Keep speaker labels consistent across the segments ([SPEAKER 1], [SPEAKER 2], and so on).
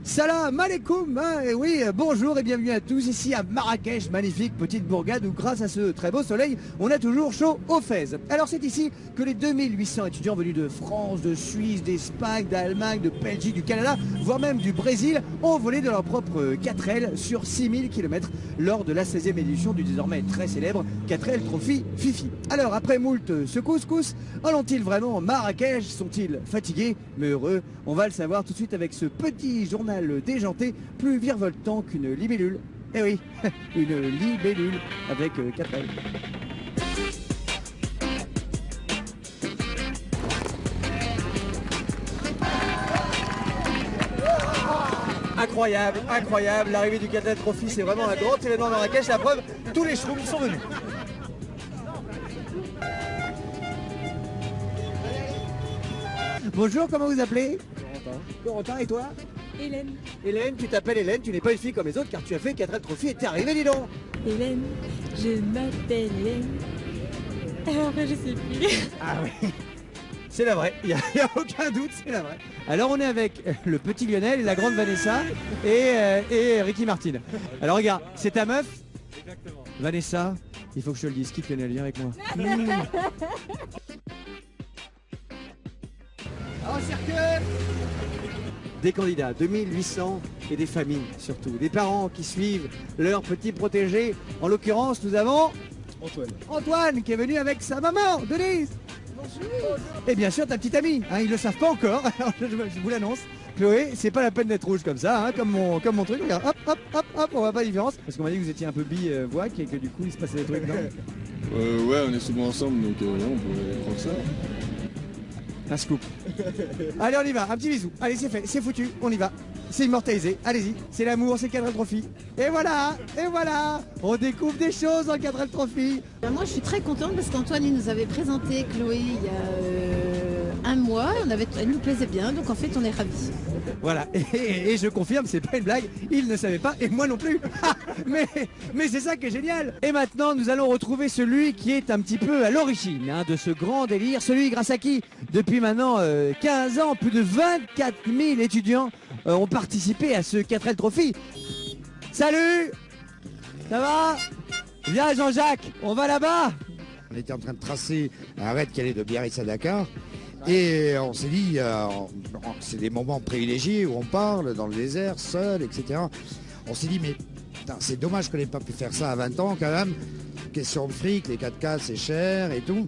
[SPEAKER 1] Salam alaikum, oui, bonjour et bienvenue à tous ici à Marrakech, magnifique petite bourgade où grâce à ce très beau soleil, on a toujours chaud aux Fès. Alors c'est ici que les 2800 étudiants venus de France, de Suisse, d'Espagne, d'Allemagne, de Belgique, du Canada, voire même du Brésil, ont volé de leur propre 4L sur 6000 km lors de la 16e édition du désormais très célèbre 4L Trophy Fifi. Alors après moult ce couscous, allons-ils vraiment Marrakech? Sont-ils fatigués mais heureux? On va le savoir tout de suite avec ce petit journal déjanté, plus virevoltant qu'une libellule. Eh oui, une libellule avec 4L. Incroyable, incroyable, l'arrivée du 4L Trophy, c'est vraiment un grand événement à Marrakech, la preuve, tous les schtroumpfs sont venus. Bonjour, comment vous appelez? Corentin. Corentin, et toi?
[SPEAKER 2] Hélène.
[SPEAKER 1] Hélène, tu t'appelles Hélène, tu n'es pas une fille comme les autres car tu as fait 4L Trophy et t'es arrivée, dis donc.
[SPEAKER 2] Hélène, je m'appelle Hélène. Alors après je sais plus.
[SPEAKER 1] Ah oui, c'est la vraie, il n'y a aucun doute, c'est la vraie. Alors on est avec le petit Lionel et la grande Vanessa et Ricky Martin. Alors regarde, c'est ta meuf? Exactement. Vanessa, il faut que je te le dise, quitte Lionel, viens avec moi. En cercle. Des candidats, 2800 et des familles surtout, des parents qui suivent leurs petits protégés. En l'occurrence, nous avons Antoine. Antoine qui est venu avec sa maman, Denise. Bonjour. Et bien sûr ta petite amie, hein, ils le savent pas encore, alors je vous l'annonce. Chloé, c'est pas la peine d'être rouge comme ça, hein, comme mon truc. Regarde, hop, hop, hop, hop, on voit pas la différence. Parce qu'on m'a dit que vous étiez un peu bi-voix et que du coup il se passait des trucs, non?
[SPEAKER 3] Ouais, on est souvent ensemble, donc ouais, on pourrait prendre ça.
[SPEAKER 1] Un scoop. Allez, on y va, un petit bisou. Allez, c'est fait, c'est foutu, on y va. C'est immortalisé, allez-y. C'est l'amour, c'est 4L Trophy. Et voilà, on découvre des choses en 4L Trophy.
[SPEAKER 4] Moi, je suis très contente parce qu'Antoine il nous avait présenté Chloé il y a un mois. Elle nous plaisait bien, donc en fait, on est ravis.
[SPEAKER 1] Voilà, et je confirme, c'est pas une blague, il ne savait pas, et moi non plus. mais c'est ça qui est génial. Et maintenant, nous allons retrouver celui qui est un petit peu à l'origine de ce grand délire, celui grâce à qui, depuis maintenant 15 ans, plus de 24 000 étudiants ont participé à ce 4L Trophy. Salut, ça va? Viens Jean-Jacques, on va là-bas.
[SPEAKER 5] On était en train de tracer un raid qui allait de Biarritz à Dakar. Et on s'est dit, c'est des moments privilégiés où on parle dans le désert, seul, etc. On s'est dit, mais c'est dommage qu'on n'ait pas pu faire ça à 20 ans quand même. Question de fric, les 4x4 c'est cher et tout.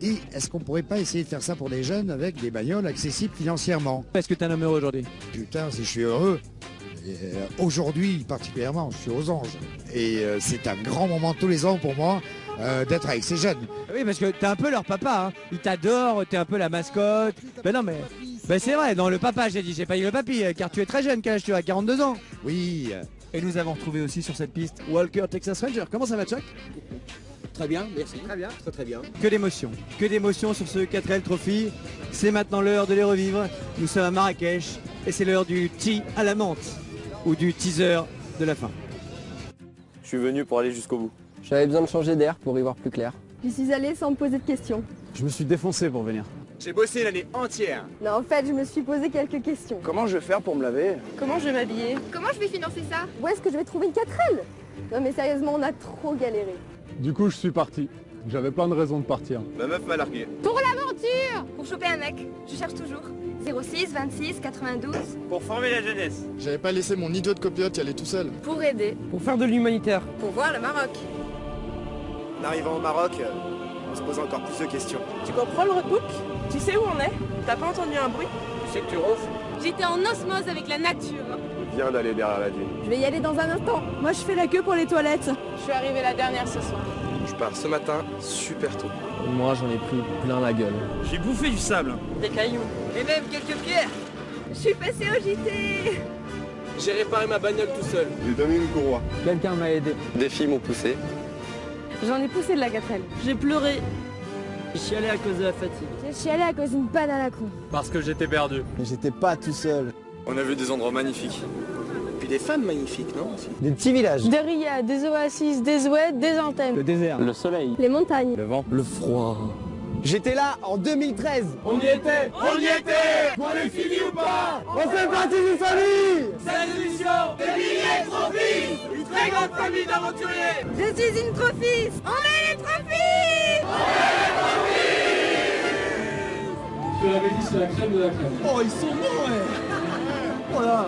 [SPEAKER 5] Et est-ce qu'on pourrait pas essayer de faire ça pour les jeunes avec des bagnoles accessibles financièrement?
[SPEAKER 1] Est-ce que t'es un homme heureux aujourd'hui?
[SPEAKER 5] Putain, si je suis heureux. Aujourd'hui particulièrement, je suis aux anges. Et c'est un grand moment tous les ans pour moi d'être avec ces jeunes.
[SPEAKER 1] Oui, parce que t'es un peu leur papa, hein. Ils t'adorent, t'es un peu la mascotte. Ben non, mais c'est vrai, non, le papa, j'ai pas dit le papy, car tu es très jeune, quel âge tu as? 42 ans.
[SPEAKER 5] Oui.
[SPEAKER 1] Et nous avons retrouvé aussi sur cette piste Walker Texas Ranger. Comment ça va, Chuck?
[SPEAKER 6] Très bien, merci.
[SPEAKER 1] Très bien.
[SPEAKER 6] Très bien.
[SPEAKER 1] Que d'émotions sur ce 4L Trophy. C'est maintenant l'heure de les revivre. Nous sommes à Marrakech et c'est l'heure du tea à la menthe ou du teaser de la fin.
[SPEAKER 7] Je suis venu pour aller jusqu'au bout.
[SPEAKER 8] J'avais besoin de changer d'air pour y voir plus clair.
[SPEAKER 9] Je suis allée sans me poser de questions.
[SPEAKER 8] Je me suis défoncé pour venir.
[SPEAKER 1] J'ai bossé l'année entière.
[SPEAKER 9] Non, en fait, je me suis posé quelques questions.
[SPEAKER 8] Comment je vais faire pour me laver?
[SPEAKER 2] Comment je vais m'habiller?
[SPEAKER 9] Comment je vais financer ça? Où est-ce que je vais trouver une 4L? Non mais sérieusement, on a trop galéré.
[SPEAKER 3] Du coup, je suis parti. J'avais plein de raisons de partir.
[SPEAKER 7] Ma meuf m'a largué.
[SPEAKER 9] Pour l'aventure!
[SPEAKER 2] Pour choper un mec, je cherche toujours. 06 26 92.
[SPEAKER 7] Pour former la jeunesse.
[SPEAKER 3] J'avais pas laissé mon idiot de copilote y aller tout seul.
[SPEAKER 2] Pour aider.
[SPEAKER 8] Pour faire de l'humanitaire.
[SPEAKER 2] Pour voir le Maroc.
[SPEAKER 7] En arrivant au Maroc, on se pose encore plus de questions.
[SPEAKER 2] Tu comprends le roadbook? Tu sais où on est? T'as pas entendu un bruit?
[SPEAKER 7] Tu sais que tu ronfles?
[SPEAKER 2] J'étais en osmose avec la nature.
[SPEAKER 7] Viens d'aller derrière la dune.
[SPEAKER 9] Je vais y aller dans un instant.
[SPEAKER 2] Moi je fais la queue pour les toilettes. Je suis arrivée la dernière ce soir.
[SPEAKER 7] Je pars ce matin super tôt.
[SPEAKER 8] Moi j'en ai pris plein la gueule.
[SPEAKER 7] J'ai bouffé du sable.
[SPEAKER 2] Des cailloux.
[SPEAKER 6] Et même quelques pierres.
[SPEAKER 2] Je suis passée au JT.
[SPEAKER 7] J'ai réparé ma bagnole tout seul.
[SPEAKER 3] J'ai donné une courroie.
[SPEAKER 8] Quelqu'un m'a aidé.
[SPEAKER 7] Des filles m'ont poussé.
[SPEAKER 9] J'en ai poussé de la 4L.
[SPEAKER 2] J'ai pleuré.
[SPEAKER 8] Je suis allé à cause de la fatigue.
[SPEAKER 9] Je suis allée à cause d'une panne à la con.
[SPEAKER 7] Parce que j'étais perdu.
[SPEAKER 8] Mais j'étais pas tout seul.
[SPEAKER 7] On a vu des endroits magnifiques. Puis des femmes magnifiques, non?
[SPEAKER 8] Des petits villages.
[SPEAKER 9] Des riades, des oasis, des oueds, des anthèmes.
[SPEAKER 8] Le désert. Le soleil.
[SPEAKER 9] Les montagnes.
[SPEAKER 8] Le vent. Le froid. J'étais là en 2013.
[SPEAKER 10] On y était. On y était. On est fini ou pas?
[SPEAKER 8] On fait partie d'une famille.
[SPEAKER 10] Cette émission, des milliers de trophies. Une très grande famille d'aventuriers.
[SPEAKER 2] Je suis une trophiste. On est les trophies.
[SPEAKER 3] Je te l'avais dit, c'est la crème de la crème.
[SPEAKER 8] Oh, ils sont bons, ouais. Voilà.